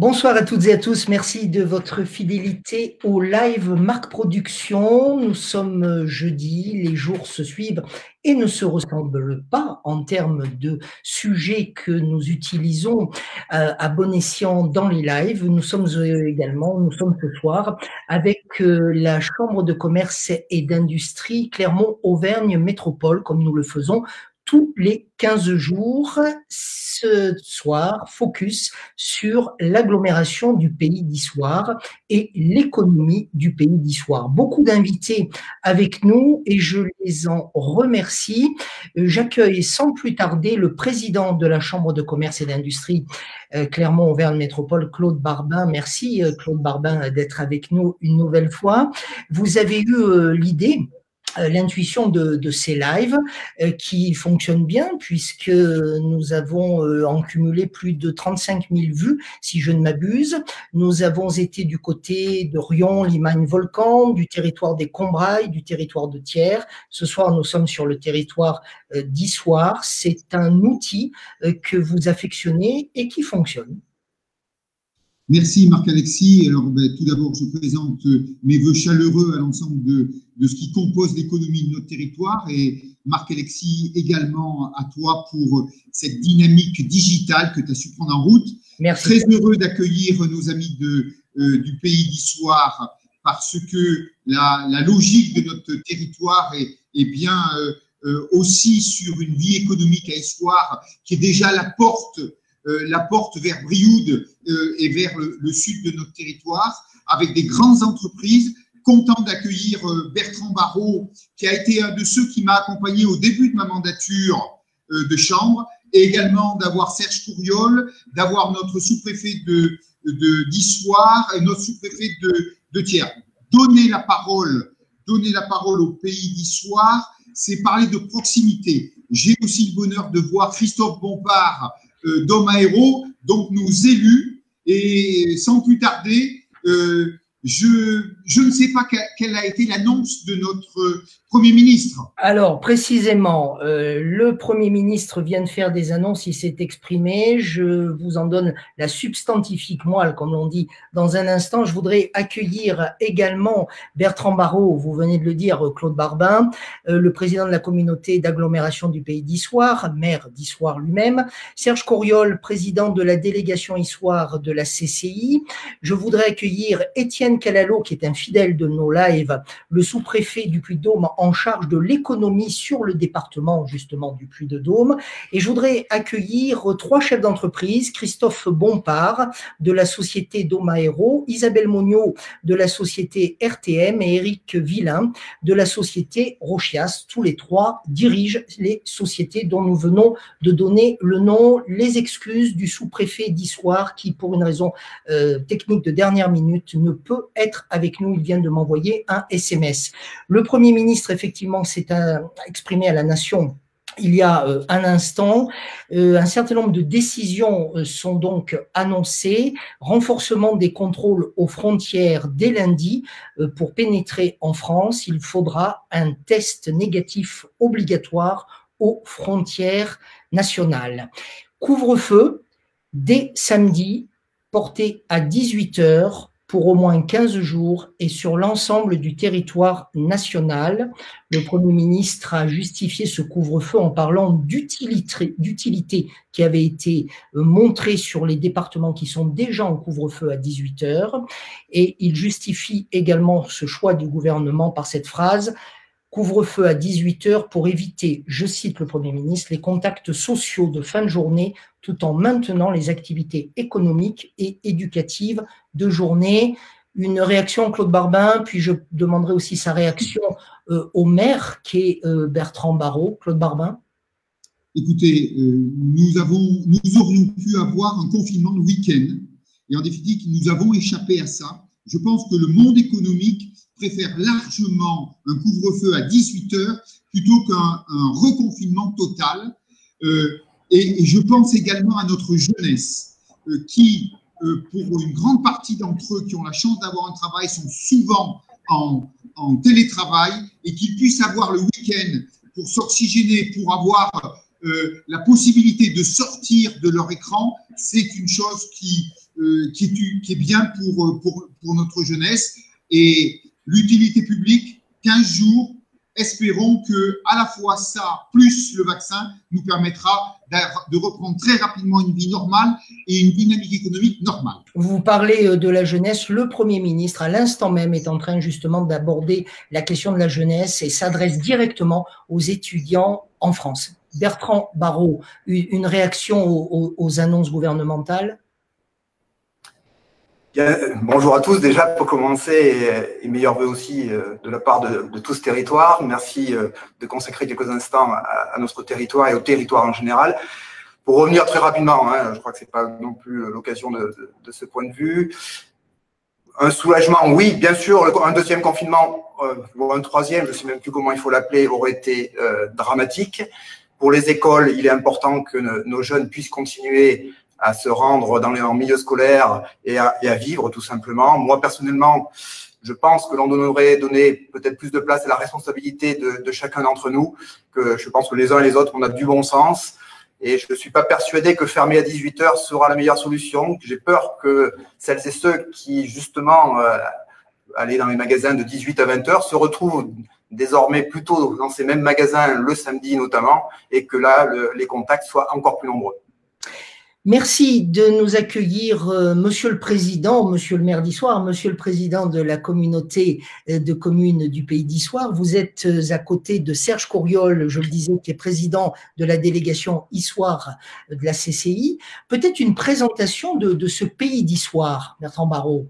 Bonsoir à toutes et à tous, merci de votre fidélité au live Marc Production. Nous sommes jeudi, les jours se suivent et ne se ressemblent pas en termes de sujets que nous utilisons à bon escient dans les lives. Nous sommes ce soir avec la Chambre de commerce et d'industrie Clermont-Auvergne Métropole, comme nous le faisons tous les 15 jours. Ce soir, focus sur l'agglomération du Pays d'Issoire et l'économie du Pays d'Issoire. Beaucoup d'invités avec nous et je les en remercie. J'accueille sans plus tarder le président de la Chambre de commerce et d'industrie Clermont-Auvergne Métropole, Claude Barbin. Merci Claude Barbin d'être avec nous une nouvelle fois. Vous avez eu l'idée, l'intuition de ces lives qui fonctionnent bien puisque nous avons en cumulé plus de 35 000 vues, si je ne m'abuse. Nous avons été du côté de Rion, Limagne-Volcan, du territoire des Combrailles, du territoire de Thiers. Ce soir, nous sommes sur le territoire d'Issoire. C'est un outil que vous affectionnez et qui fonctionne. Merci Marc-Alexis. Alors, tout d'abord, je présente mes vœux chaleureux à l'ensemble de ce qui compose l'économie de notre territoire et Marc-Alexis également à toi pour cette dynamique digitale que tu as su prendre en route. Merci. Très heureux d'accueillir nos amis du Pays d'Issoire parce que la logique de notre territoire est bien aussi sur une vie économique à Issoire qui est déjà la porte vers Brioude et vers le sud de notre territoire, avec des grandes entreprises. Content d'accueillir Bertrand Barrault, qui a été un de ceux qui m'a accompagné au début de ma mandature de chambre, et également d'avoir Serge Couriol, d'avoir notre sous-préfet d'Issoire et notre sous-préfet de Thiers. Donner la parole au Pays d'Issoire, c'est parler de proximité. J'ai aussi le bonheur de voir Christophe Bompard, d'Homme Aéro, donc nos élus, et sans plus tarder, je ne sais pas quelle a été l'annonce de notre Premier ministre. Alors, précisément, le Premier ministre vient de faire des annonces, il s'est exprimé, je vous en donne la substantifique moelle, comme l'on dit, dans un instant. Je voudrais accueillir également Bertrand Barrault, vous venez de le dire, Claude Barbin, le président de la communauté d'agglomération du Pays d'Issoire, maire d'Issoire lui-même, Serge Couriol, président de la délégation Issoire de la CCI. Je voudrais accueillir Étienne Calalo, qui est un fidèle de nos lives, le sous-préfet du Puy-de-Dôme en charge de l'économie sur le département justement du Puy-de-Dôme. Et je voudrais accueillir trois chefs d'entreprise, Christophe Bompard de la société Dôme Aéro, Isabelle Monniot de la société RTM et Éric Villain de la société Rochias. Tous les trois dirigent les sociétés dont nous venons de donner le nom. Les excuses du sous-préfet d'Issoire qui, pour une raison technique de dernière minute, ne peut être avec nous. Il vient de m'envoyer un SMS. Le Premier ministre, effectivement, s'est exprimé à la nation il y a un instant. Un certain nombre de décisions sont donc annoncées. Renforcement des contrôles aux frontières dès lundi. Pour pénétrer en France, il faudra un test négatif obligatoire aux frontières nationales. Couvre-feu dès samedi, porté à 18h pour au moins 15 jours et sur l'ensemble du territoire national. Le Premier ministre a justifié ce couvre-feu en parlant d'utilité qui avait été montrée sur les départements qui sont déjà en couvre-feu à 18h. Et il justifie également ce choix du gouvernement par cette phrase: couvre-feu à 18h pour éviter, je cite le Premier ministre, les contacts sociaux de fin de journée tout en maintenant les activités économiques et éducatives de journée. Une réaction, Claude Barbin, puis je demanderai aussi sa réaction au maire qui est Bertrand Barrault. Claude Barbin. Écoutez, nous aurions pu avoir un confinement le week-end et en définitive, nous avons échappé à ça. Je pense que le monde économique préfère largement un couvre-feu à 18h plutôt qu'un reconfinement total. Et je pense également à notre jeunesse qui, pour une grande partie d'entre eux qui ont la chance d'avoir un travail, sont souvent en télétravail et qu'ils puissent avoir le week-end pour s'oxygéner, pour avoir la possibilité de sortir de leur écran. C'est une chose qui est bien pour notre jeunesse. Et l'utilité publique, 15 jours, espérons que à la fois ça, plus le vaccin, nous permettra de reprendre très rapidement une vie normale et une dynamique économique normale. Vous parlez de la jeunesse. Le Premier ministre, à l'instant même, est en train justement d'aborder la question de la jeunesse et s'adresse directement aux étudiants en France. Bertrand Barrault, une réaction aux annonces gouvernementales? Bien, bonjour à tous. Déjà, pour commencer, et meilleurs vœux aussi de la part de tout ce territoire. Merci de consacrer quelques instants à notre territoire et au territoire en général. Pour revenir très rapidement, je crois que c'est pas non plus l'occasion de ce point de vue. Un soulagement, oui, bien sûr. Un deuxième confinement, ou un troisième, je ne sais même plus comment il faut l'appeler, aurait été dramatique. Pour les écoles, il est important que nos jeunes puissent continuer à se rendre dans les milieux scolaires et à vivre tout simplement. Moi, personnellement, je pense que l'on devrait donner peut-être plus de place à la responsabilité de chacun d'entre nous, que je pense que les uns et les autres, on a du bon sens. Et je ne suis pas persuadé que fermer à 18h sera la meilleure solution. J'ai peur que celles et ceux qui, justement, allaient dans les magasins de 18 à 20h se retrouvent désormais plutôt dans ces mêmes magasins le samedi notamment, et que là, les contacts soient encore plus nombreux. Merci de nous accueillir, Monsieur le Président, Monsieur le maire d'Issoire, Monsieur le Président de la communauté de communes du Pays d'Issoire. Vous êtes à côté de Serge Courriol, je le disais, qui est président de la délégation Issoire de la CCI. Peut-être une présentation de ce Pays d'Issoire, Bertrand Barrault.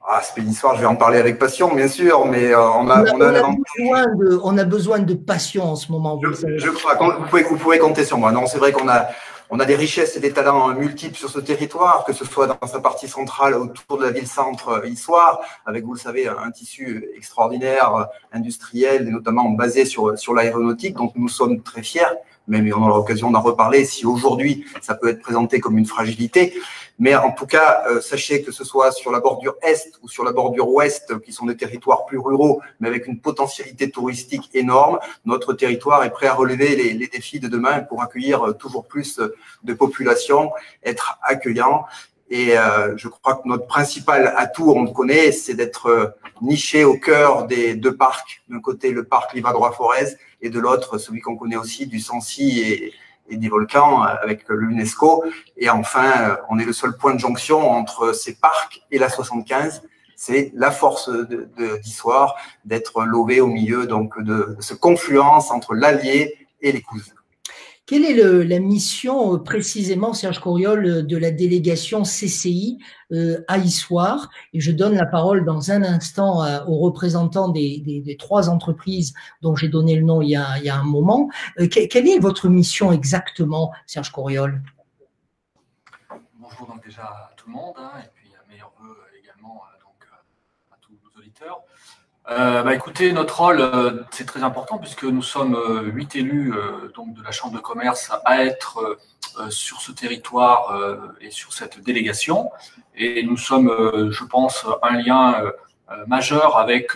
Ah, ce Pays d'Issoire, je vais en parler avec passion, bien sûr, mais on a besoin de passion en ce moment. Je crois, vous pouvez compter sur moi. Non, c'est vrai qu'on a des richesses et des talents multiples sur ce territoire, que ce soit dans sa partie centrale autour de la ville-centre Issoire, avec, vous le savez, un tissu extraordinaire, industriel, et notamment basé sur l'aéronautique. Donc, nous sommes très fiers, même on aura l'occasion d'en reparler, si aujourd'hui, ça peut être présenté comme une fragilité. Mais en tout cas, sachez que ce soit sur la bordure est ou sur la bordure ouest, qui sont des territoires plus ruraux, mais avec une potentialité touristique énorme, notre territoire est prêt à relever les défis de demain pour accueillir toujours plus de population, être accueillant. Et je crois que notre principal atout, on le connaît, c'est d'être niché au cœur des deux parcs. D'un côté, le parc Livradois-Forez, et de l'autre, celui qu'on connaît aussi du Sancy et des volcans avec l'UNESCO. Et enfin, on est le seul point de jonction entre ces parcs et la 75. C'est la force d'Issoire d'être lové au milieu donc de ce confluence entre l'Allier et l'Écouze. Quelle est la mission précisément, Serge Courriol, de la délégation CCI à Issoire? Et je donne la parole dans un instant aux représentants des trois entreprises dont j'ai donné le nom il y a un moment. Quelle est votre mission exactement, Serge Courriol? Bonjour donc déjà à tout le monde, et puis meilleurs vœux également donc, à tous nos auditeurs. Écoutez, notre rôle, c'est très important puisque nous sommes 8 élus donc de la Chambre de commerce à être sur ce territoire et sur cette délégation. Et nous sommes, je pense, un lien majeur avec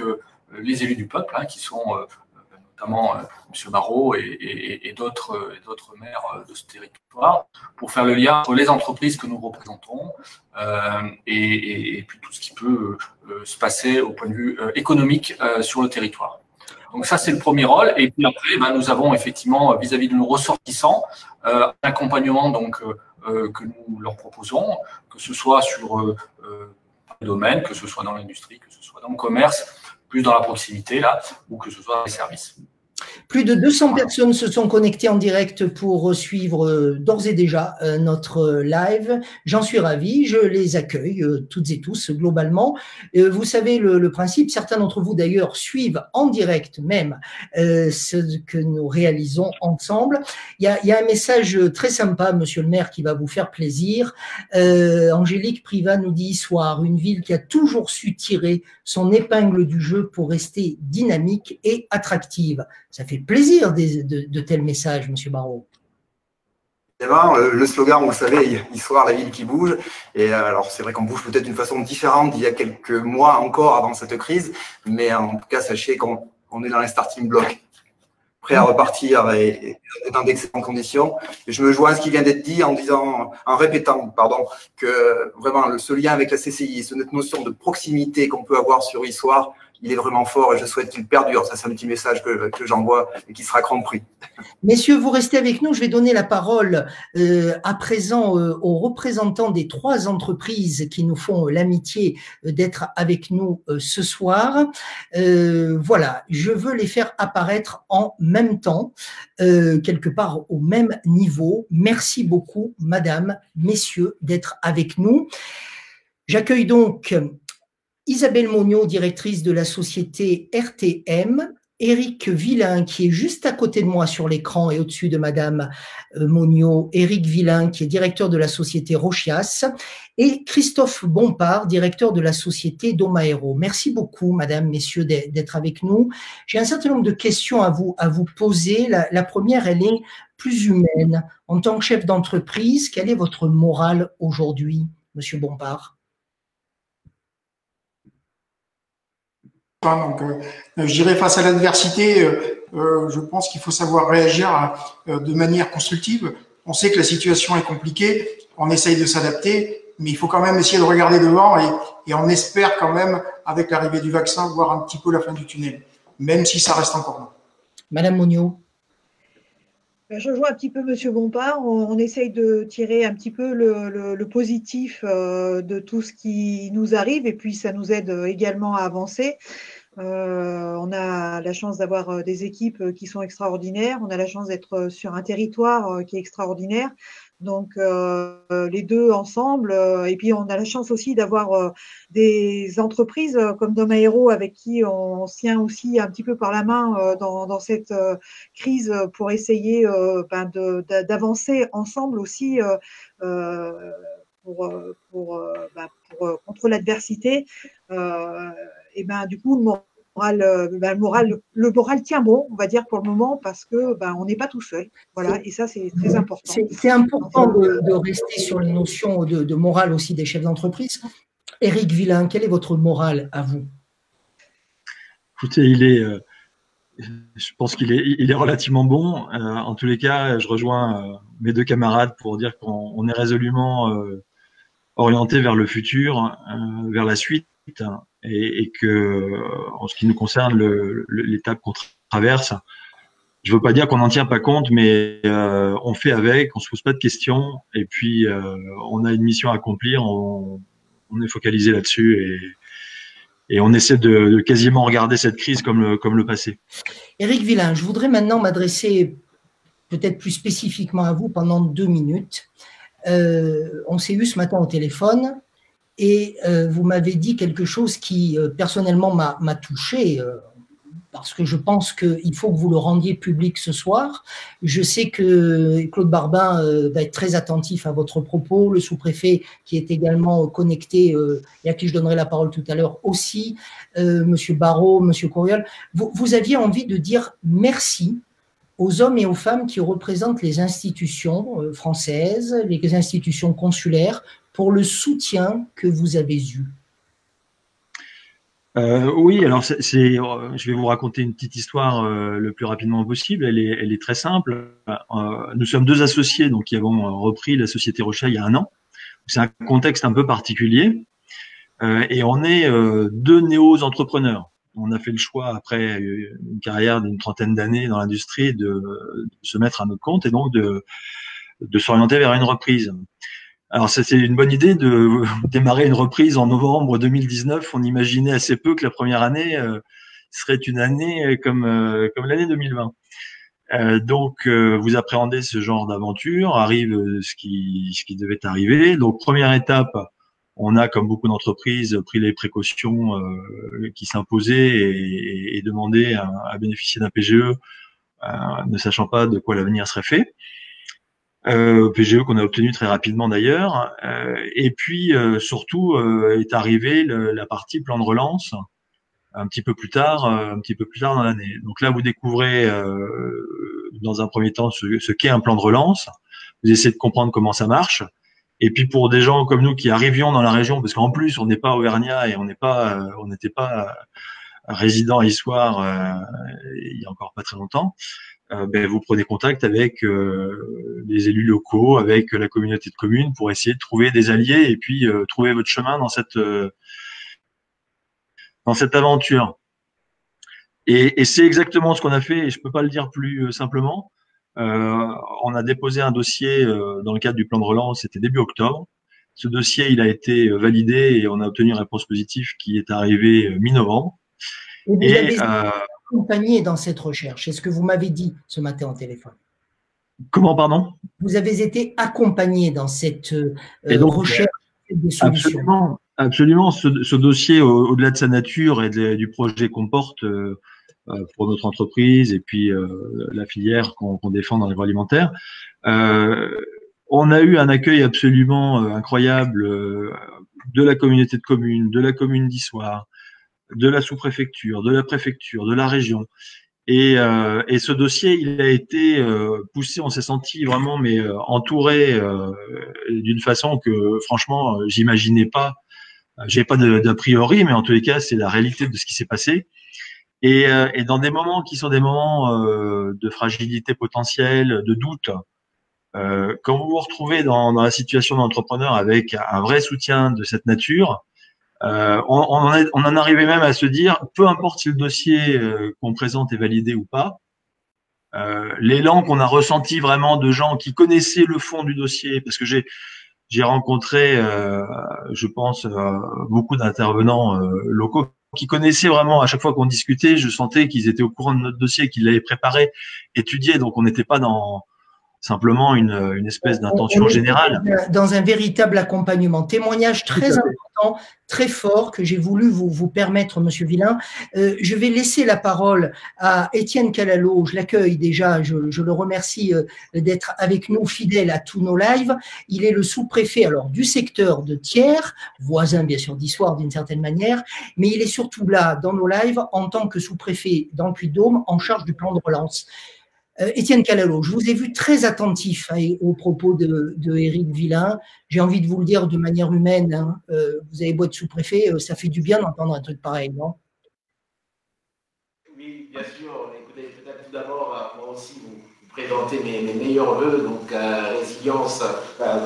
les élus du peuple, qui sont notamment M. Barrault et d'autres maires de ce territoire, pour faire le lien entre les entreprises que nous représentons et puis tout ce qui peut se passer au point de vue économique sur le territoire. Donc ça, c'est le premier rôle. Et puis après, nous avons effectivement, vis-à-vis de nos ressortissants, un accompagnement donc, que nous leur proposons, que ce soit sur le domaine, que ce soit dans l'industrie, que ce soit dans le commerce, plus dans la proximité, là, ou que ce soit dans les services. Plus de 200 personnes se sont connectées en direct pour suivre d'ores et déjà notre live. J'en suis ravi, je les accueille toutes et tous globalement. Vous savez le principe, certains d'entre vous d'ailleurs suivent en direct même ce que nous réalisons ensemble. Il y a un message très sympa, monsieur le maire, qui va vous faire plaisir. Angélique Privat nous dit Issoire, une ville qui a toujours su tirer son épingle du jeu pour rester dynamique et attractive. Ça fait plaisir de tels messages, monsieur Barrault. Le slogan, vous le savez, Issoire, la ville qui bouge. Et alors, c'est vrai qu'on bouge peut-être d'une façon différente d'il y a quelques mois encore avant cette crise, mais en tout cas, sachez qu'on est dans les starting blocks, prêt à repartir et dans d'excellentes conditions. Et je me joins à ce qui vient d'être dit en répétant, que vraiment ce lien avec la CCI, cette notion de proximité qu'on peut avoir sur Issoire, il est vraiment fort et je souhaite qu'il perdure. Ça, c'est un petit message que j'envoie et qui sera compris. Messieurs, vous restez avec nous. Je vais donner la parole à présent aux représentants des 3 entreprises qui nous font l'amitié d'être avec nous ce soir. Voilà, je veux les faire apparaître en même temps, quelque part au même niveau. Merci beaucoup, madame, messieurs, d'être avec nous. J'accueille donc Isabelle Mognaud, directrice de la société RTM, Éric Villain, qui est juste à côté de moi sur l'écran et au-dessus de madame Mognaud, Éric Villain, qui est directeur de la société Rochias, et Christophe Bompard, directeur de la société Domaero. Merci beaucoup, madame, messieurs, d'être avec nous. J'ai un certain nombre de questions à vous poser. La première, elle est plus humaine. En tant que chef d'entreprise, quelle est votre morale aujourd'hui, monsieur Bompard? Donc, je dirais face à l'adversité, je pense qu'il faut savoir réagir de manière constructive. On sait que la situation est compliquée, on essaye de s'adapter, mais il faut quand même essayer de regarder devant et on espère quand même, avec l'arrivée du vaccin, voir un petit peu la fin du tunnel, même si ça reste encore loin. Madame Mognaud. Je rejoins un petit peu Monsieur Bompard. On essaye de tirer un petit peu le positif de tout ce qui nous arrive et puis ça nous aide également à avancer. On a la chance d'avoir des équipes qui sont extraordinaires. On a la chance d'être sur un territoire qui est extraordinaire. Donc les deux ensemble, et puis on a la chance aussi d'avoir des entreprises comme Domaero avec qui on se tient aussi un petit peu par la main dans cette crise pour essayer d'avancer ensemble aussi contre l'adversité. Et du coup le moral tient bon, on va dire pour le moment, parce que on n'est pas tout seul. Voilà, et ça c'est très important. C'est important de rester sur les notions de morale aussi des chefs d'entreprise. Éric Villain, quel est votre morale à vous? Écoutez, je pense qu'il est relativement bon. En tous les cas, je rejoins mes 2 camarades pour dire qu'on est résolument orienté vers le futur, vers la suite. Et que, en ce qui nous concerne, l'étape qu'on traverse, je veux pas dire qu'on n'en tient pas compte, mais on fait avec, on se pose pas de questions, et puis on a une mission à accomplir, on est focalisé là-dessus, et on essaie de quasiment regarder cette crise comme le passé. Éric Villain, je voudrais maintenant m'adresser peut-être plus spécifiquement à vous pendant 2 minutes. On s'est eu ce matin au téléphone. Et vous m'avez dit quelque chose qui, personnellement, m'a touché, parce que je pense qu'il faut que vous le rendiez public ce soir. Je sais que Claude Barbin va être très attentif à votre propos, le sous-préfet qui est également connecté et à qui je donnerai la parole tout à l'heure aussi, Monsieur Barrault, Monsieur Courriol. Vous aviez envie de dire merci aux hommes et aux femmes qui représentent les institutions françaises, les institutions consulaires, pour le soutien que vous avez eu. Oui, alors je vais vous raconter une petite histoire le plus rapidement possible. Elle est très simple. Nous sommes 2 associés donc qui avons repris la société Rocha il y a 1 an. C'est un contexte un peu particulier et on est 2 néo-entrepreneurs. On a fait le choix, après une carrière d'une 30aine d'années dans l'industrie, de se mettre à notre compte et donc de s'orienter vers une reprise. Alors, c'était une bonne idée de démarrer une reprise en novembre 2019. On imaginait assez peu que la première année serait une année comme l'année 2020. Donc, vous appréhendez ce genre d'aventure, arrive ce qui devait arriver. Donc, première étape, on a, comme beaucoup d'entreprises, pris les précautions qui s'imposaient et demandé à bénéficier d'un PGE, ne sachant pas de quoi l'avenir serait fait. PGE qu'on a obtenu très rapidement d'ailleurs, et puis surtout est arrivée la partie plan de relance un petit peu plus tard dans l'année. Donc là, vous découvrez dans un premier temps ce qu'est un plan de relance. Vous essayez de comprendre comment ça marche. Et puis pour des gens comme nous qui arrivions dans la région, parce qu'en plus on n'est pas auvergnat et on n'était pas résident à Issoire il y a encore pas très longtemps. vous prenez contact avec les élus locaux, avec la communauté de communes pour essayer de trouver des alliés et puis trouver votre chemin dans cette aventure. Et c'est exactement ce qu'on a fait, et je peux pas le dire plus simplement. On a déposé un dossier dans le cadre du plan de relance, c'était début octobre. Ce dossier, il a été validé et on a obtenu une réponse positive qui est arrivée mi-novembre. Et vous avez accompagné dans cette recherche, c'est ce que vous m'avez dit ce matin au téléphone. Comment, pardon? Vous avez été accompagné dans cette recherche des solutions. Absolument. Ce dossier, au-delà de sa nature et du projet qu'on porte pour notre entreprise et puis la filière qu'on défend dans l'agroalimentaire, on a eu un accueil absolument incroyable de la communauté de communes, de la commune d'Issoire, de la sous-préfecture, de la préfecture, de la région. Et ce dossier, il a été poussé, on s'est senti vraiment entouré d'une façon que franchement, j'imaginais pas. J'ai pas d'a priori, mais en tous les cas, c'est la réalité de ce qui s'est passé. Et dans des moments qui sont des moments de fragilité potentielle, de doute, quand vous vous retrouvez dans la situation d'entrepreneur avec un vrai soutien de cette nature, on en arrivait même à se dire, peu importe si le dossier qu'on présente est validé ou pas, l'élan qu'on a ressenti vraiment de gens qui connaissaient le fond du dossier, parce que j'ai rencontré, je pense, beaucoup d'intervenants locaux qui connaissaient vraiment, à chaque fois qu'on discutait, je sentais qu'ils étaient au courant de notre dossier, qu'ils l'avaient préparé, étudié, donc on n'était pas dans simplement une espèce d'intention générale. Dans un véritable accompagnement. Témoignage très important, très fort, que j'ai voulu vous permettre, Monsieur Villain. Je vais laisser la parole à Étienne Calalo. Je l'accueille déjà, je le remercie d'être avec nous, fidèle à tous nos lives. Il est le sous-préfet alors du secteur de Thiers, voisin bien sûr d'Issoire d'une certaine manière, mais il est surtout là dans nos lives en tant que sous-préfet dans le Puy-de-Dôme en charge du plan de relance. Étienne Calalo, je vous ai vu très attentif aux propos de Éric Villain. J'ai envie de vous le dire de manière humaine, hein, vous avez beau être sous-préfet, ça fait du bien d'entendre un truc pareil, non? Oui, bien sûr. Écoutez, peut-être tout d'abord, moi aussi, vous présenter mes meilleurs vœux, donc résilience,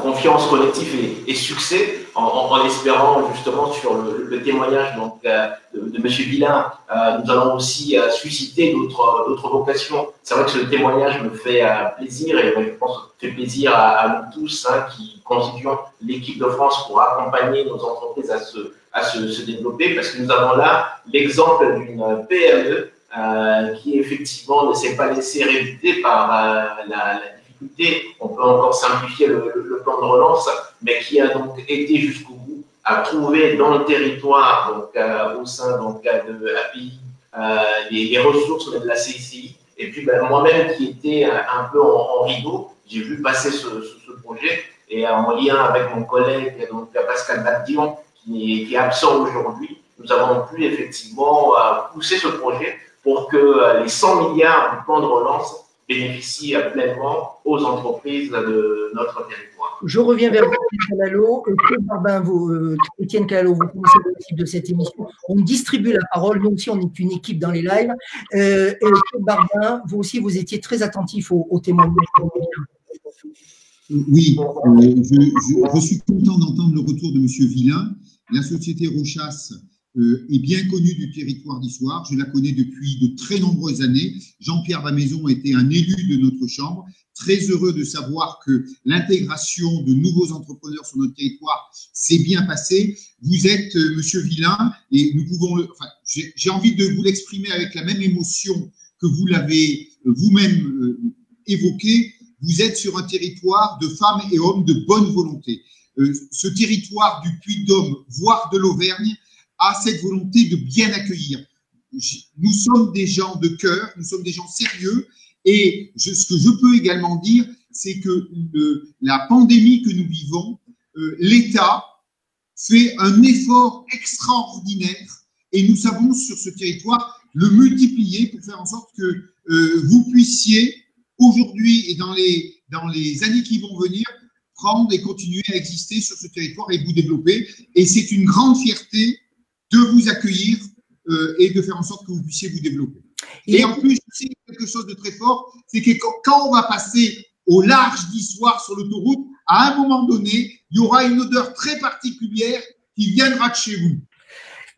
confiance collective et succès, en espérant justement sur le témoignage donc, de M. Villain, nous allons aussi susciter d'autres vocations. C'est vrai que ce témoignage me fait plaisir et je pense fait plaisir à nous tous qui constituons l'équipe de France pour accompagner nos entreprises à se développer, parce que nous avons là l'exemple d'une PME qui effectivement ne s'est pas laissé rébuter par la difficulté. On peut encore simplifier le plan de relance, mais qui a donc été jusqu'au bout, à trouver dans le territoire, donc au sein donc, de API, les ressources de la CCI. Et puis moi-même qui étais un peu en rideau, j'ai vu passer ce projet, et en lien avec mon collègue donc, Pascal Badion, qui est absent aujourd'hui, nous avons pu effectivement pousser ce projet pour que les 100 milliards du plan de relance bénéficient pleinement aux entreprises de notre territoire. Je reviens vers vous, Étienne Calalo. Étienne Calalo, vous connaissez l'équipe de cette émission. On distribue la parole. Nous aussi, on est une équipe dans les lives. Et Claude Barbin, vous aussi, vous étiez très attentif au témoignage. Oui, je suis content d'entendre le retour de M. Villain. La société Rochas est bien connue du territoire d'Issoire. Je la connais depuis de très nombreuses années. Jean-Pierre Vamaison était un élu de notre Chambre. Très heureux de savoir que l'intégration de nouveaux entrepreneurs sur notre territoire s'est bien passée. Vous êtes, Monsieur Villain, et nous pouvons, j'ai envie de vous l'exprimer avec la même émotion que vous l'avez vous-même évoqué. Vous êtes sur un territoire de femmes et hommes de bonne volonté. Ce territoire du Puy-de-Dôme, voire de l'Auvergne, a cette volonté de bien accueillir. Nous sommes des gens de cœur, nous sommes des gens sérieux, et ce que je peux également dire, c'est que la pandémie que nous vivons, l'État fait un effort extraordinaire, et nous savons sur ce territoire le multiplier pour faire en sorte que vous puissiez aujourd'hui et dans les années qui vont venir prendre et continuer à exister sur ce territoire et vous développer. Et c'est une grande fierté de vous accueillir et de faire en sorte que vous puissiez vous développer. Et en plus, c'est quelque chose de très fort, c'est que quand on va passer au large d'Issoire sur l'autoroute, à un moment donné, il y aura une odeur très particulière qui viendra de chez vous.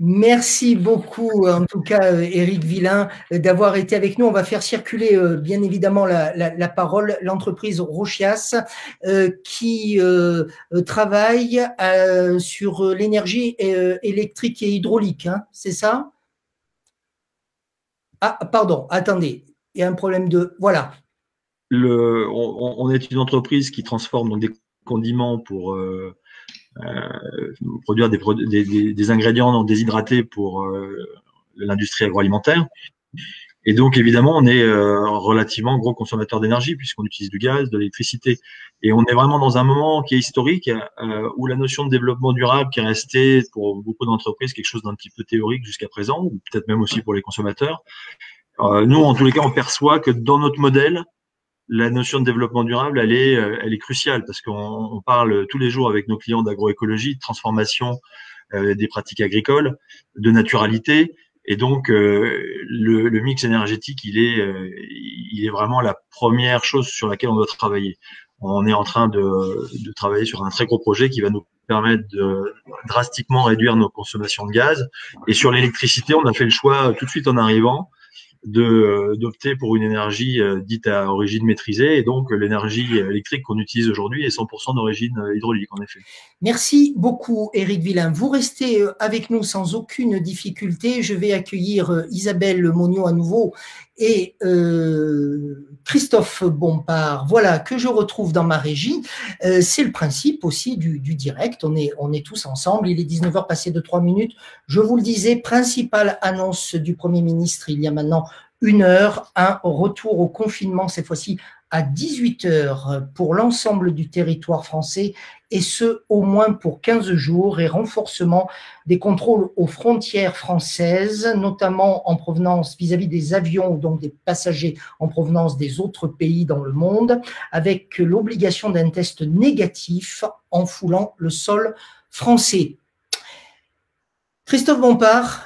Merci beaucoup, en tout cas, Éric Villain, d'avoir été avec nous. On va faire circuler, bien évidemment, la parole. L'entreprise Rochias, qui travaille sur l'énergie électrique et hydraulique, hein, c'est ça? Ah, pardon, attendez, il y a un problème de… Voilà. On est une entreprise qui transforme donc des condiments pour produire des ingrédients non déshydratés pour l'industrie agroalimentaire. Et donc, évidemment, on est relativement gros consommateur d'énergie puisqu'on utilise du gaz, de l'électricité. Et on est vraiment dans un moment qui est historique où la notion de développement durable qui est restée pour beaucoup d'entreprises quelque chose d'un petit peu théorique jusqu'à présent, ou peut-être même aussi pour les consommateurs. Nous, en tous les cas, on perçoit que dans notre modèle, la notion de développement durable, elle est cruciale parce qu'on parle tous les jours avec nos clients d'agroécologie, de transformation des pratiques agricoles, de naturalité. Et donc, le mix énergétique, il est vraiment la première chose sur laquelle on doit travailler. On est en train de travailler sur un très gros projet qui va nous permettre de drastiquement réduire nos consommations de gaz. Et sur l'électricité, on a fait le choix tout de suite en arrivant d'opter pour une énergie dite à origine maîtrisée, et donc l'énergie électrique qu'on utilise aujourd'hui est 100% d'origine hydraulique, en effet. Merci beaucoup, Éric Villain. Vous restez avec nous sans aucune difficulté. Je vais accueillir Isabelle Moniaud à nouveau et Christophe Bompard, voilà, que je retrouve dans ma régie. C'est le principe aussi du direct. On est tous ensemble. Il est 19h passé de 3 minutes. Je vous le disais, principale annonce du Premier ministre il y a maintenant 1 heure, un retour au confinement, cette fois-ci à 18h pour l'ensemble du territoire français, et ce, au moins pour 15 jours, et renforcement des contrôles aux frontières françaises, notamment en provenance vis-à-vis des avions, donc des passagers en provenance des autres pays dans le monde, avec l'obligation d'un test négatif en foulant le sol français. Christophe Bompard,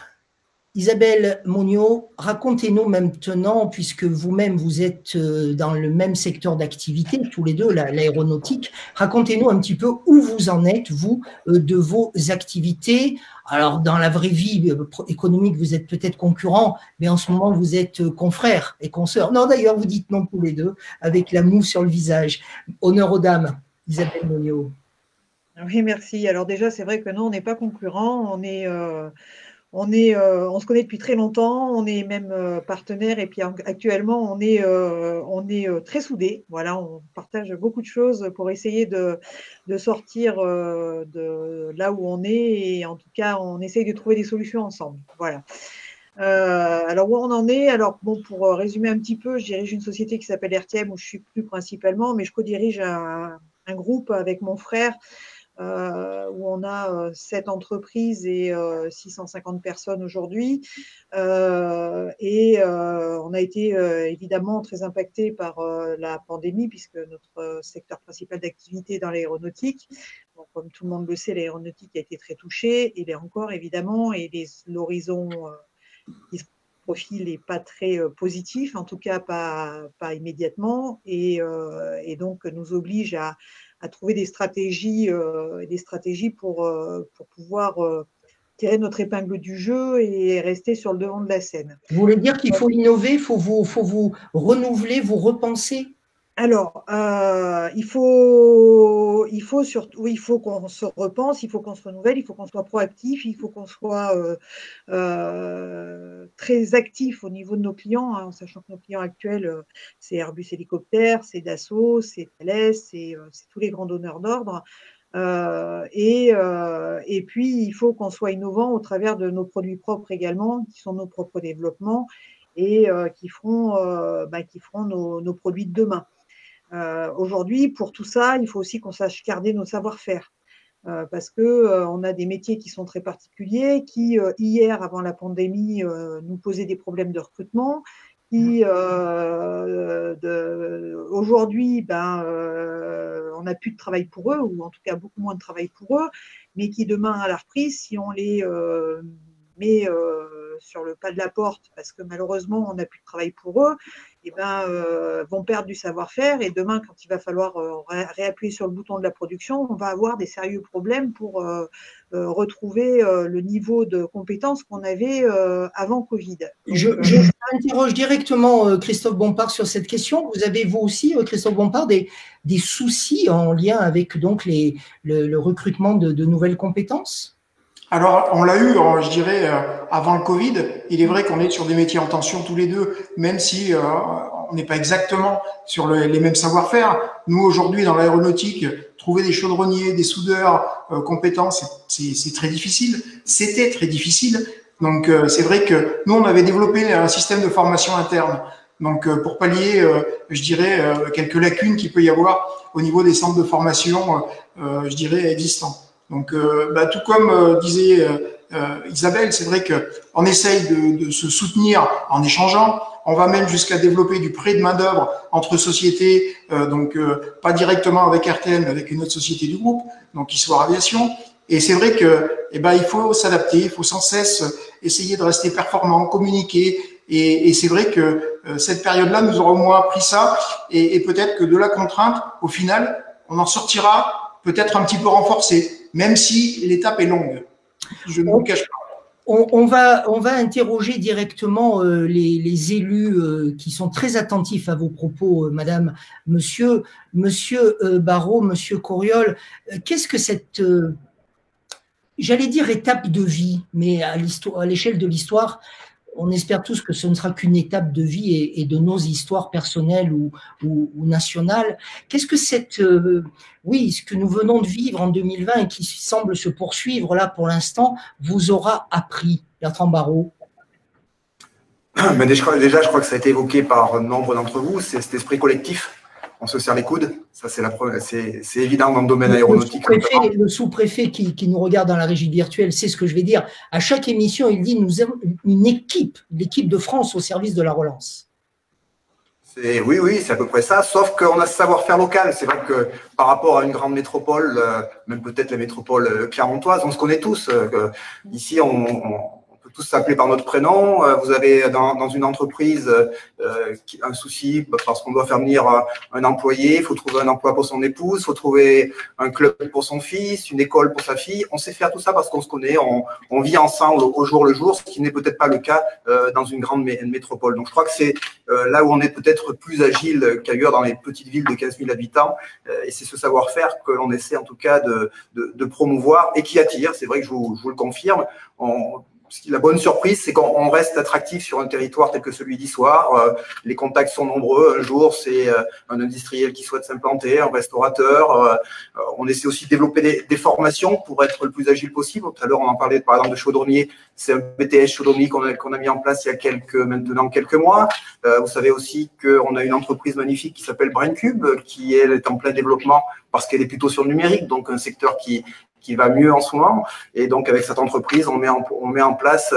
Isabelle Moniaud, racontez-nous maintenant, puisque vous-même vous êtes dans le même secteur d'activité, tous les deux, l'aéronautique, racontez-nous un petit peu où vous en êtes, vous, de vos activités. Alors, dans la vraie vie économique, vous êtes peut-être concurrents, mais en ce moment, vous êtes confrères et consoeurs. Non, d'ailleurs, vous dites non tous les deux, avec la moue sur le visage. Honneur aux dames, Isabelle Moniaud. Oui, merci. Alors déjà, c'est vrai que non, on n'est pas concurrents, on se connaît depuis très longtemps, on est même partenaires, et puis actuellement on est très soudés. Voilà, on partage beaucoup de choses pour essayer de sortir de là où on est, et en tout cas on essaye de trouver des solutions ensemble. Voilà. Alors où on en est? Alors bon, pour résumer un petit peu, je dirige une société qui s'appelle RTM, où je suis plus principalement, mais je co-dirige un groupe avec mon frère. Où on a 7 entreprises et 650 personnes aujourd'hui. On a été évidemment très impacté par la pandémie, puisque notre secteur principal d'activité est dans l'aéronautique. Bon, comme tout le monde le sait, l'aéronautique a été très touchée, et l'est encore évidemment, et l'horizon qui se profile n'est pas très positif, en tout cas pas immédiatement, et donc nous oblige à trouver des stratégies pour pouvoir tirer notre épingle du jeu et rester sur le devant de la scène. Vous voulez dire qu'il faut innover, il faut vous renouveler, vous repenser? Alors, il faut qu'on se repense, il faut qu'on se renouvelle, il faut qu'on soit proactif, il faut qu'on soit très actif au niveau de nos clients, hein, en sachant que nos clients actuels, c'est Airbus Hélicoptère, c'est Dassault, c'est Thales, c'est tous les grands donneurs d'ordre. Et puis, il faut qu'on soit innovant au travers de nos produits propres également, qui sont nos propres développements, et qui feront nos produits de demain. Aujourd'hui, pour tout ça, il faut aussi qu'on sache garder nos savoir-faire, parce que on a des métiers qui sont très particuliers, qui hier, avant la pandémie, nous posaient des problèmes de recrutement, qui aujourd'hui, on n'a plus de travail pour eux, ou en tout cas beaucoup moins de travail pour eux, mais qui demain à la reprise, si on les met sur le pas de la porte parce que malheureusement on n'a plus de travail pour eux, eh ben, vont perdre du savoir-faire et demain quand il va falloir réappuyer sur le bouton de la production, on va avoir des sérieux problèmes pour retrouver le niveau de compétences qu'on avait avant Covid. Donc, je interroge directement Christophe Bompard sur cette question. Vous avez vous aussi, Christophe Bompard, des soucis en lien avec donc le recrutement de nouvelles compétences? Alors, on l'a eu, je dirais, avant le Covid. Il est vrai qu'on est sur des métiers en tension tous les deux, même si on n'est pas exactement sur les mêmes savoir-faire. Nous, aujourd'hui, dans l'aéronautique, trouver des chaudronniers, des soudeurs compétents, c'est très difficile. C'était très difficile. Donc, c'est vrai que nous, on avait développé un système de formation interne. Donc, pour pallier, je dirais, quelques lacunes qu'il peut y avoir au niveau des centres de formation, je dirais, existants. Donc, tout comme disait Isabelle, c'est vrai qu'on essaye de se soutenir en échangeant. On va même jusqu'à développer du prêt de main-d'œuvre entre sociétés, pas directement avec RTL, mais avec une autre société du groupe, donc Histoire Aviation. Et c'est vrai que, il faut s'adapter, il faut sans cesse essayer de rester performant, communiquer. Et c'est vrai que cette période-là nous aura au moins appris ça. Et peut-être que de la contrainte, au final, on en sortira peut-être un petit peu renforcé, même si l'étape est longue. Je ne vous cache pas. On va interroger directement les élus qui sont très attentifs à vos propos, madame, monsieur Barraud, monsieur Coriol. Qu'est-ce que cette, j'allais dire étape de vie, mais à l'échelle de l'histoire, on espère tous que ce ne sera qu'une étape de vie et de nos histoires personnelles ou nationales. Qu'est-ce que ce que nous venons de vivre en 2020 et qui semble se poursuivre là pour l'instant, vous aura appris, Bertrand Barraud? Mais déjà, je crois que ça a été évoqué par nombre d'entre vous, c'est cet esprit collectif. On se serre les coudes, ça c'est évident dans le domaine aéronautique. Le sous-préfet qui nous regarde dans la régie virtuelle, c'est ce que je vais dire. À chaque émission, il dit nous avons une équipe, l'équipe de France au service de la relance. Oui, c'est à peu près ça, sauf qu'on a ce savoir-faire local. C'est vrai que par rapport à une grande métropole, même peut-être la métropole clermontoise, on se connaît tous. Ici, on peut tous s'appeler par notre prénom. Vous avez dans une entreprise un souci parce qu'on doit faire venir un employé, il faut trouver un emploi pour son épouse, il faut trouver un club pour son fils, une école pour sa fille. On sait faire tout ça parce qu'on se connaît, on vit ensemble au jour le jour, ce qui n'est peut-être pas le cas dans une grande métropole. Donc je crois que c'est là où on est peut-être plus agile qu'ailleurs dans les petites villes de 15 000 habitants. Et c'est ce savoir-faire que l'on essaie en tout cas de promouvoir et qui attire. C'est vrai que je vous le confirme. La bonne surprise, c'est qu'on reste attractif sur un territoire tel que celui d'Issoire. Les contacts sont nombreux. Un jour, c'est un industriel qui souhaite s'implanter, un restaurateur. On essaie aussi de développer des formations pour être le plus agile possible. Tout à l'heure, on en parlait par exemple de chaudronnier. C'est un BTS chaudronnier qu'on a mis en place il y a maintenant quelques mois. Vous savez aussi qu'on a une entreprise magnifique qui s'appelle BrainCube, qui elle est en plein développement parce qu'elle est plutôt sur le numérique, donc un secteur qui va mieux en ce moment. Et donc, avec cette entreprise, on met en place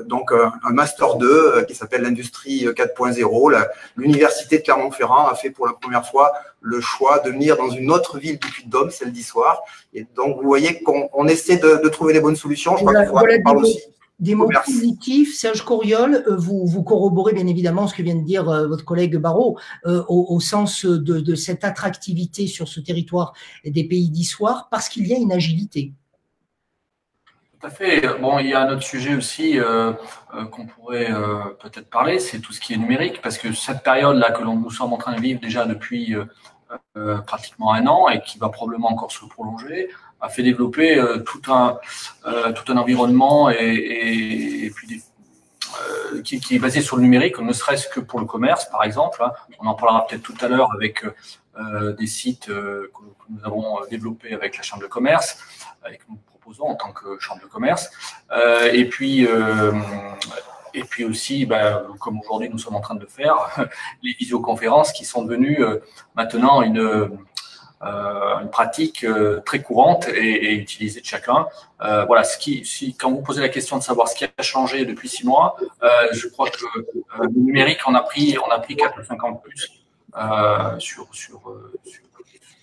donc un Master 2 qui s'appelle l'Industrie 4.0. L'Université de Clermont-Ferrand a fait pour la première fois le choix de venir dans une autre ville du Puy-de-Dôme, celle d'Issoire. Et donc, vous voyez qu'on essaie de trouver les bonnes solutions. Je crois qu'on parle aussi. Des mots positifs, Serge Coriol, vous corroborez bien évidemment ce que vient de dire votre collègue Barraud, au sens de cette attractivité sur ce territoire des pays d'Issoire, parce qu'il y a une agilité. Tout à fait. Bon, il y a un autre sujet aussi qu'on pourrait peut-être parler, c'est tout ce qui est numérique, parce que cette période-là que nous sommes en train de vivre déjà depuis pratiquement un an et qui va probablement encore se prolonger, a fait développer tout un environnement et puis qui est basé sur le numérique, ne serait-ce que pour le commerce, par exemple. On en parlera peut-être tout à l'heure avec des sites que nous avons développés avec la Chambre de commerce, et que nous proposons en tant que Chambre de commerce. Et puis aussi, comme aujourd'hui nous sommes en train de le faire, les visioconférences qui sont devenues maintenant une pratique très courante et utilisée de chacun. Voilà, quand vous posez la question de savoir ce qui a changé depuis 6 mois, je crois que le numérique, on a pris 4 ou 5 ans de plus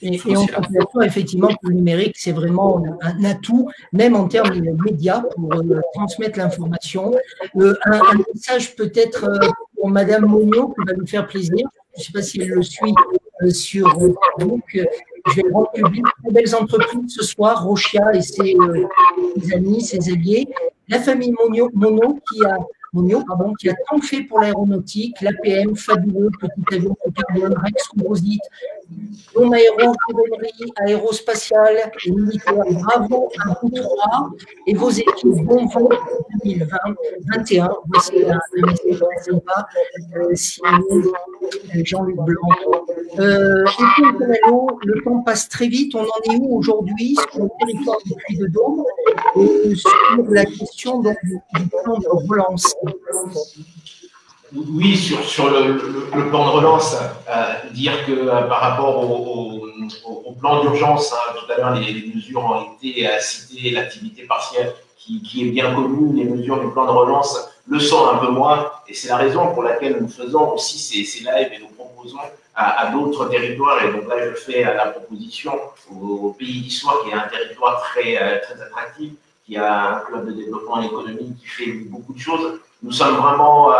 Et on s'aperçoit effectivement que le numérique, c'est vraiment un atout, même en termes de médias, pour transmettre l'information. Un message peut-être pour Madame Monod, qui va nous faire plaisir. Je ne sais pas si elle le suit sur Facebook. Je vais le rendre public. Très belles entreprises ce soir, Rochia et ses amis, ses alliés. La famille Monod qui a tant fait pour l'aéronautique, l'APM, fabuleux, petit avion carbone, Rex Composite, Dôme aérospatiale et militaire, bravo à vous trois et vos équipes, bon vent 2020-2021. Voici un message très sympa, signé Jean-Luc Blanc. Le temps passe très vite. On en est où aujourd'hui sur le territoire du Puy-de-Dôme et sur la question donc, du plan de relance? Oui, sur le plan de relance, dire que par rapport au plan d'urgence, tout à l'heure les mesures ont été citées, l'activité partielle qui est bien connue, les mesures du plan de relance le sont un peu moins, et c'est la raison pour laquelle nous faisons aussi ces lives et nous proposons à d'autres territoires, et donc là je fais la proposition au Pays d'Issoire, qui est un territoire très attractif, qui a un club de développement économique qui fait beaucoup de choses. Nous sommes vraiment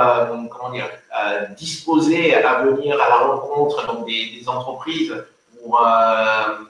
disposés à venir à la rencontre donc, des entreprises pour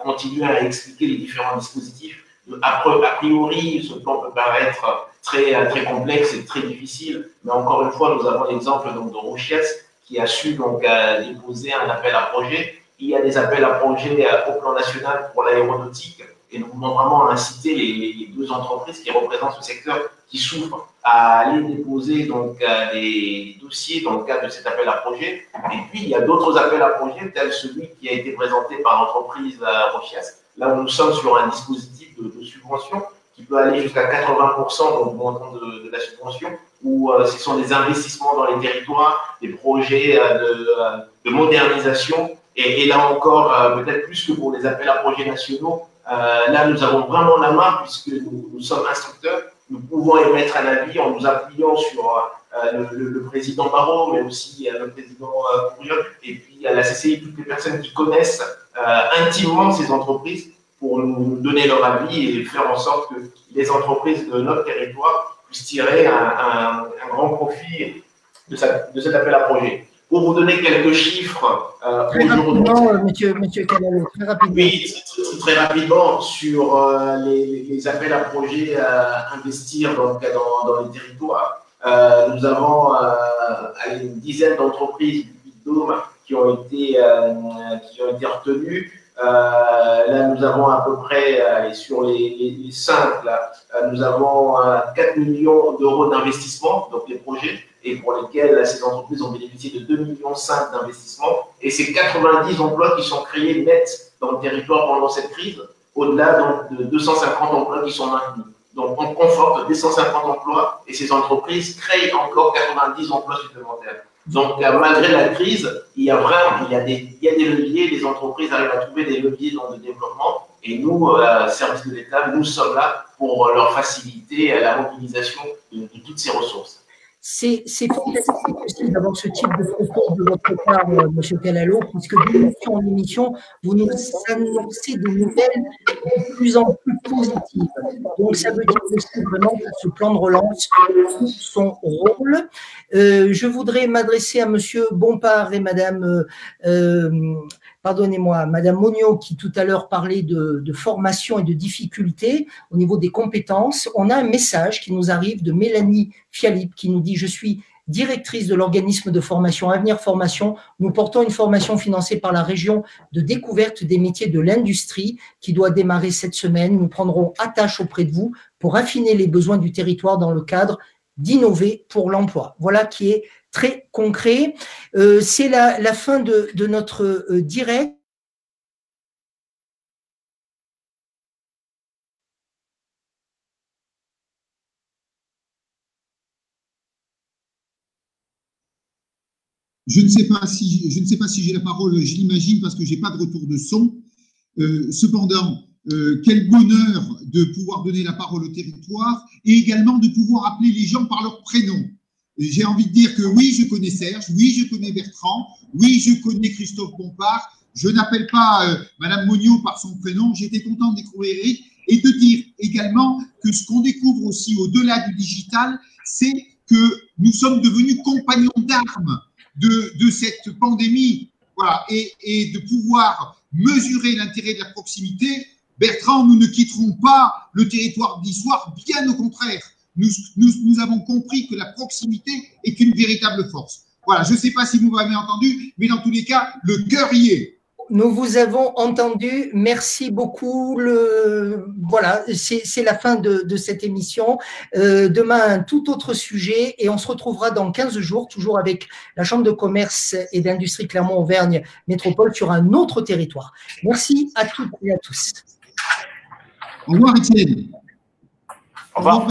continuer à expliquer les différents dispositifs. A priori, ce plan peut paraître très complexe et très difficile, mais encore une fois, nous avons l'exemple de Rochiès qui a su donc déposer un appel à projet. Il y a des appels à projet au plan national pour l'aéronautique, et nous voulons vraiment inciter les deux entreprises qui représentent ce secteur qui souffrent à aller déposer donc des dossiers dans le cadre de cet appel à projet. Et puis, il y a d'autres appels à projet, tel celui qui a été présenté par l'entreprise Rochiès, là où nous sommes sur un dispositif de subvention qui peut aller jusqu'à 80% du montant de la subvention, où ce sont des investissements dans les territoires, des projets de modernisation. Et là encore, peut-être plus que pour les appels à projets nationaux, là nous avons vraiment la main puisque nous sommes instructeurs. Nous pouvons émettre un avis en nous appuyant sur le président Barrault, mais aussi le président Courriol, et puis la CCI, toutes les personnes qui connaissent intimement ces entreprises pour nous donner leur avis et faire en sorte que les entreprises de notre territoire puissent tirer un grand profit de cet appel à projet. Pour vous donner quelques chiffres, très rapidement, monsieur Canalo, très rapidement. Oui, très rapidement sur les appels à projets à investir dans les territoires. Nous avons une dizaine d'entreprises du Puy-de-Dôme qui ont été retenues. Là, nous avons à peu près, sur les 5, là, nous avons 4 millions d'euros d'investissement, donc les projets, et pour lesquels ces entreprises ont bénéficié de 2,5 millions d'investissements. Et c'est 90 emplois qui sont créés nets dans le territoire pendant cette crise, au-delà donc, de 250 emplois qui sont maintenus. Donc, on conforte des 150 emplois et ces entreprises créent encore 90 emplois supplémentaires. Donc, malgré la crise, il y a des leviers, les entreprises arrivent à trouver des leviers dans le développement, et nous, service de l'État, nous sommes là pour leur faciliter la mobilisation de toutes ces ressources. C'est fantastique aussi d'avoir ce type de propos de votre part, M. Canalo, puisque d'émission en émission, vous nous annoncez des nouvelles de plus en plus positives. Donc, ça veut dire aussi vraiment que ce plan de relance joue son rôle. Je voudrais m'adresser à M. Bompard et Mme pardonnez-moi, Madame Monod, qui tout à l'heure parlait de formation et de difficultés au niveau des compétences. On a un message qui nous arrive de Mélanie Fialip qui nous dit « Je suis directrice de l'organisme de formation Avenir Formation. Nous portons une formation financée par la région de découverte des métiers de l'industrie qui doit démarrer cette semaine. Nous prendrons attache auprès de vous pour affiner les besoins du territoire dans le cadre d'innover pour l'emploi. » Voilà qui est très concret. C'est la fin de notre direct. Je ne sais pas si j'ai la parole, je l'imagine, parce que je n'ai pas de retour de son. Cependant, quel bonheur de pouvoir donner la parole au territoire et également de pouvoir appeler les gens par leur prénom. J'ai envie de dire que oui, je connais Serge, oui, je connais Bertrand, oui, je connais Christophe Bompard, je n'appelle pas Madame Monniot par son prénom, j'étais content de découvrir Eric, et de dire également que ce qu'on découvre aussi au-delà du digital, c'est que nous sommes devenus compagnons d'armes de cette pandémie, voilà, et de pouvoir mesurer l'intérêt de la proximité. Bertrand, nous ne quitterons pas le territoire d'Issoire, bien au contraire. Nous avons compris que la proximité est une véritable force. Voilà, je ne sais pas si vous m'avez entendu, mais dans tous les cas, le cœur y est. Nous vous avons entendu. Merci beaucoup. Voilà, c'est la fin de cette émission. Demain, un tout autre sujet et on se retrouvera dans 15 jours, toujours avec la Chambre de commerce et d'industrie Clermont-Auvergne Métropole sur un autre territoire. Merci à toutes et à tous. Au revoir, Étienne. Au revoir.